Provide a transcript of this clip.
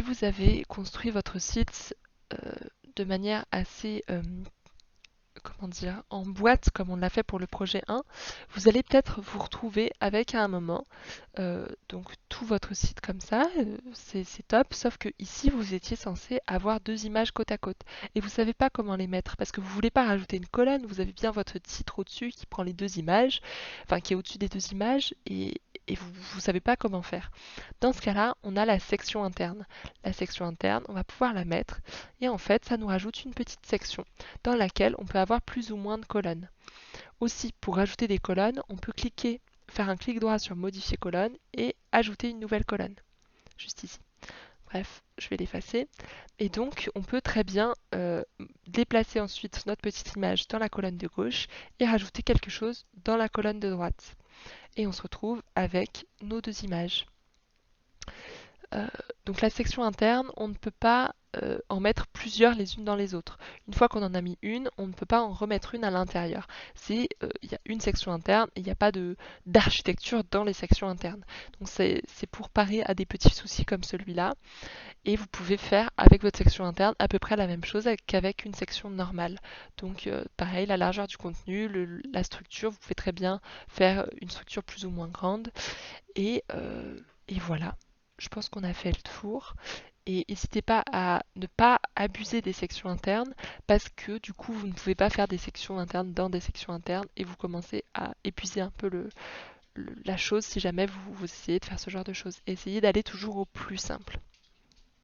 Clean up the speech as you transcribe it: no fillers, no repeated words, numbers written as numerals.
vous avez construit votre site de manière assez comment dire, en boîte comme on l'a fait pour le projet 1, vous allez peut-être vous retrouver avec à un moment donc tout votre site comme ça, c'est top, sauf que ici vous étiez censé avoir deux images côte à côte et vous savez pas comment les mettre parce que vous voulez pas rajouter une colonne, vous avez bien votre titre au-dessus qui prend les deux images, enfin qui est au-dessus des deux images et vous savez pas comment faire. Dans ce cas-là, on a la section interne. La section interne, on va pouvoir la mettre et en fait ça nous rajoute une petite section dans laquelle on peut avoir plus ou moins de colonnes. Aussi, pour ajouter des colonnes, on peut faire un clic droit sur modifier colonne et ajouter une nouvelle colonne, juste ici. Bref, je vais l'effacer. Et donc, on peut très bien déplacer ensuite notre petite image dans la colonne de gauche et rajouter quelque chose dans la colonne de droite. Et on se retrouve avec nos deux images. Euh, donc la section interne, on ne peut pas en mettre plusieurs les unes dans les autres. Une fois qu'on en a mis une, on ne peut pas en remettre une à l'intérieur. Il y a une section interne et il n'y a pas d'architecture dans les sections internes. Donc c'est pour parer à des petits soucis comme celui-là. Et vous pouvez faire avec votre section interne à peu près la même chose qu'avec une section normale. Donc pareil, la largeur du contenu, la structure, vous pouvez très bien faire une structure plus ou moins grande. Et voilà, je pense qu'on a fait le tour. Et n'hésitez pas à ne pas abuser des sections internes parce que du coup vous ne pouvez pas faire des sections internes dans des sections internes et vous commencez à épuiser un peu la chose si jamais vous essayez de faire ce genre de choses. Essayez d'aller toujours au plus simple.